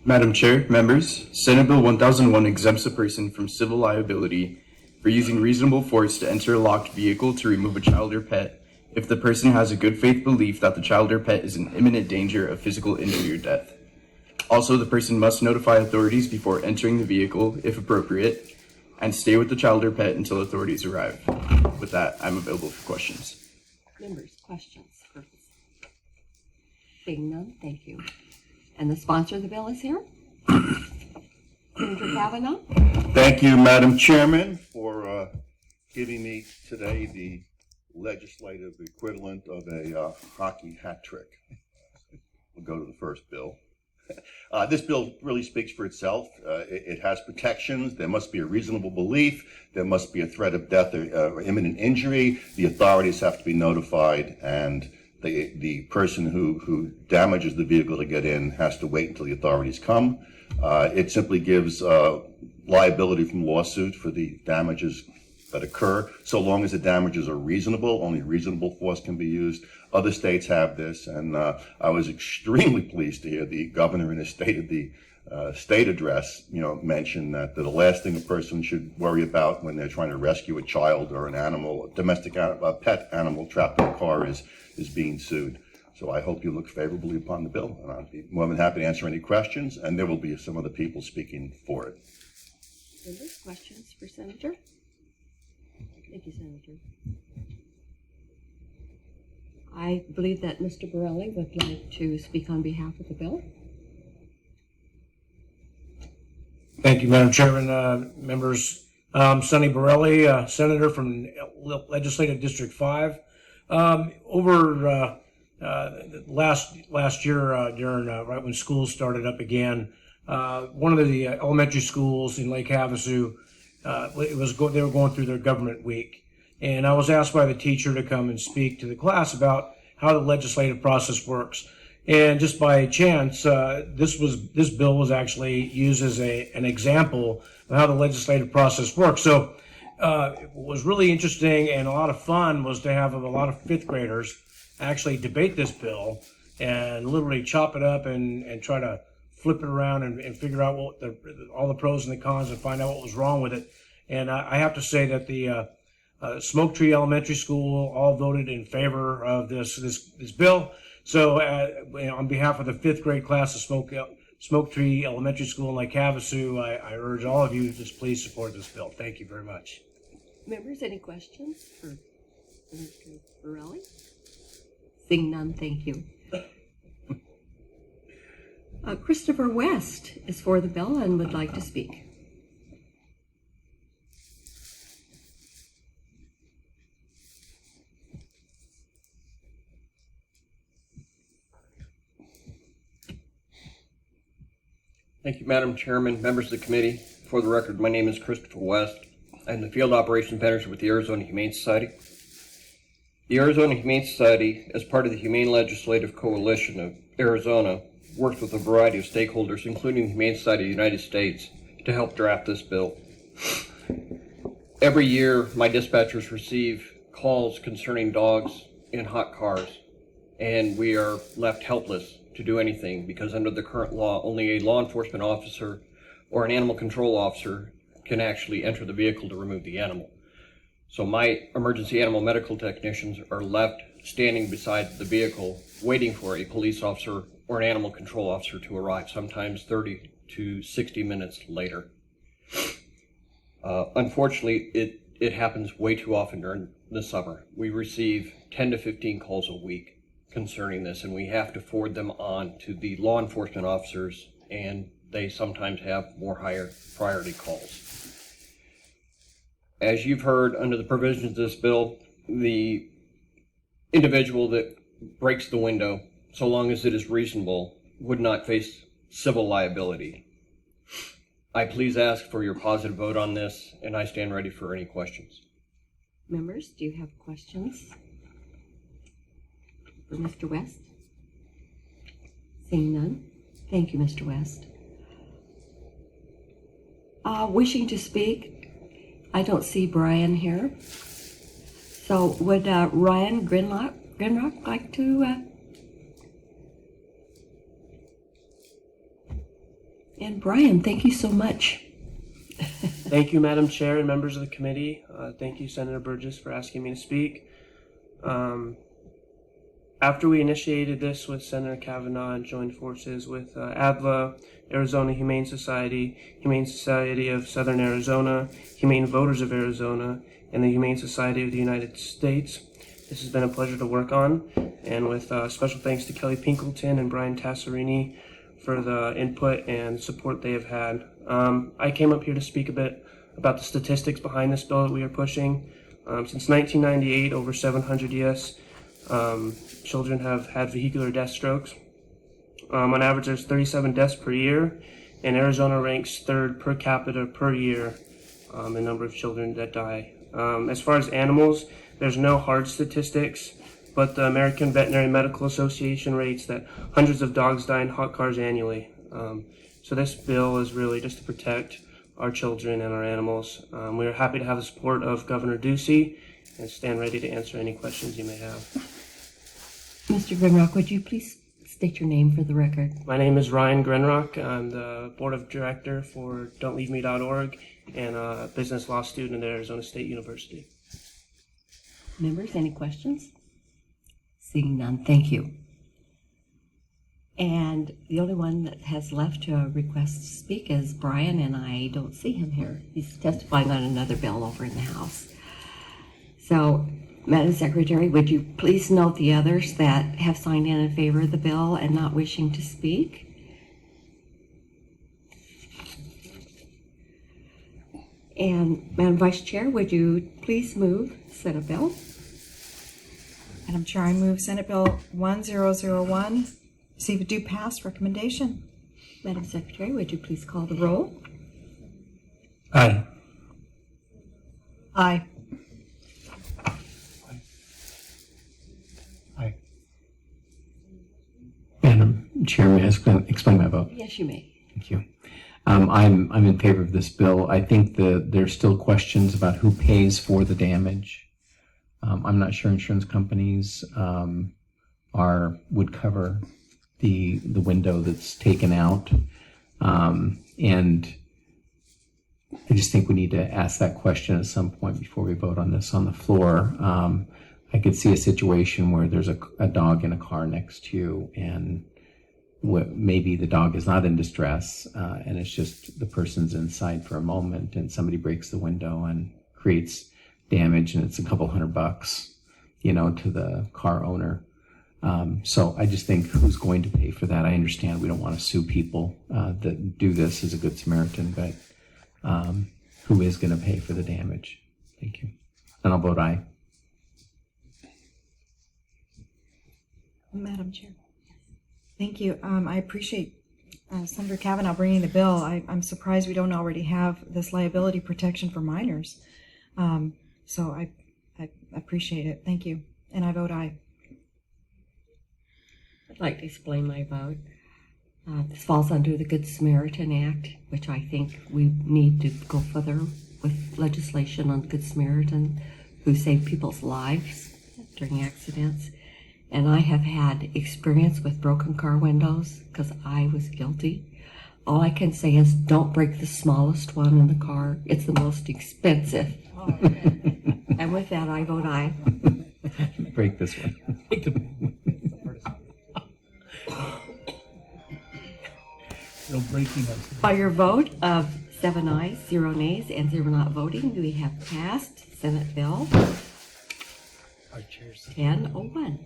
Madam Chair, members, Senate Bill 1001 exempts a person from civil liability for using reasonable force to enter a locked vehicle to remove a child or pet if the person has a good faith belief that the child or pet is in imminent danger of physical injury or death. Also, the person must notify authorities before entering the vehicle, if appropriate, and stay with the child or pet until authorities arrive. With that, I'm available for questions. Members, questions? Seeing none, thank you. And the sponsor of the bill is here. Senator Kavanaugh. Thank you, Madam Chairman, for giving me today the legislative equivalent of a hockey hat trick. We'll go to the first bill. This bill really speaks for itself. It has protections. There must be a reasonable belief. There must be a threat of death or imminent injury. The authorities have to be notified, and the person who damages the vehicle to get in has to wait until the authorities come. It simply gives liability from lawsuit for the damages that occur, so long as the damages are reasonable. Only reasonable force can be used. Other states have this, and I was extremely pleased to hear the governor in his State of the State address, mention that the last thing a person should worry about when they're trying to rescue a child or an animal, a domestic pet animal trapped in a car is being sued. So I hope you look favorably upon the bill, and I'll be more than happy to answer any questions, and there will be some other people speaking for it. Members, questions for Senator? Thank you, Senator. I believe that Mr. Borelli would like to speak on behalf of the bill. Thank you, Madam Chairman. Members, Sonny Borelli, Senator from Legislative District 5. Over last year, during right when school started up again, one of the elementary schools in Lake Havasu, they were going through their government week, and I was asked by the teacher to come and speak to the class about how the legislative process works. And just by chance, this bill was actually used as an example of how the legislative process works. So what was really interesting and a lot of fun was to have a lot of fifth graders actually debate this bill and literally chop it up and try to flip it around and figure out what all the pros and the cons and find out what was wrong with it. And I have to say that the Smoke Tree Elementary School all voted in favor of this bill. So on behalf of the fifth grade class of Smoke Tree Elementary School in Lake Havasu, I urge all of you to just please support this bill. Thank you very much. Members, any questions for Senator Borelli? Seeing none, thank you. Christopher West is for the bill and would like to speak. Thank you, Madam Chairman, members of the committee. For the record, my name is Christopher West. I'm the Field Operations Manager with the Arizona Humane Society. The Arizona Humane Society, as part of the Humane Legislative Coalition of Arizona, works with a variety of stakeholders, including the Humane Society of the United States, to help draft this bill. Every year, my dispatchers receive calls concerning dogs in hot cars, and we are left helpless to do anything because under the current law, only a law enforcement officer or an animal control officer can actually enter the vehicle to remove the animal. So my emergency animal medical technicians are left standing beside the vehicle waiting for a police officer or an animal control officer to arrive, sometimes 30 to 60 minutes later. Unfortunately, it happens way too often during the summer. We receive 10 to 15 calls a week concerning this, and we have to forward them on to the law enforcement officers, and they sometimes have more higher priority calls. As you've heard, under the provisions of this bill, the individual that breaks the window, so long as it is reasonable, would not face civil liability. I please ask for your positive vote on this, and I stand ready for any questions. Members, do you have questions for Mr. West? Seeing none, thank you, Mr. West. Wishing to speak, I don't see Brian here. So would Ryan Grinrock like to? And Brian, thank you so much. Thank you, Madam Chair and members of the committee. Thank you, Senator Burgess, for asking me to speak. After we initiated this with Senator Kavanaugh and joined forces with ADLA, Arizona Humane Society of Southern Arizona, Humane Voters of Arizona, and the Humane Society of the United States, this has been a pleasure to work on, and with special thanks to Kelly Pinkleton and Brian Tasserini for the input and support they have had. I came up here to speak a bit about the statistics behind this bill that we are pushing. Since 1998, over 700 U.S. Children have had vehicular death strokes. On average, there's 37 deaths per year, and Arizona ranks third per capita per year in number of children that die. As far as animals, there's no hard statistics, but the American Veterinary Medical Association rates that hundreds of dogs die in hot cars annually. So this bill is really just to protect our children and our animals. We are happy to have the support of Governor Ducey and stand ready to answer any questions you may have. Mr. Grimrock, would you please state your name for the record? My name is Ryan Grenrock. I'm the Board of Director for Don'tLeaveMe.org and a business law student at Arizona State University. Members, any questions? Seeing none, thank you. And the only one that has left to request to speak is Brian, and I don't see him here. He's testifying on another bill over in the House. So, Madam Secretary, would you please note the others that have signed in favor of the bill and not wishing to speak? And Madam Vice Chair, would you please move Senate Bill? Madam Chair, I move Senate Bill 1001 receive a due pass recommendation. Madam Secretary, would you please call the roll? Aye. Aye. Aye. Madam Chair, may I explain my vote? Yes, you may. Thank you. I'm in favor of this bill. I think that there's still questions about who pays for the damage. I'm not sure insurance companies would cover the window that's taken out, and I just think we need to ask that question at some point before we vote on this on the floor. I could see a situation where there's a dog in a car next to you, and maybe the dog is not in distress, and it's just the person's inside for a moment, and somebody breaks the window and creates damage, and it's a couple $100, to the car owner. So I just think who's going to pay for that? I understand we don't want to sue people that do this as a good Samaritan, but who is going to pay for the damage? Thank you. And I'll vote aye. Madam Chair. Thank you. I appreciate Senator Kavanaugh bringing the bill. I'm surprised we don't already have this liability protection for minors. So I appreciate it. Thank you. And I vote aye. I'd like to explain my vote. This falls under the Good Samaritan Act, which I think we need to go further with legislation on Good Samaritan who save people's lives during accidents. And I have had experience with broken car windows because I was guilty. All I can say is don't break the smallest one in the car. It's the most expensive. And with that, I vote aye. Break this one. No breaking up. By your vote of 7 ayes, 0 nays, and 0 not voting, we have passed Senate Bill 1001.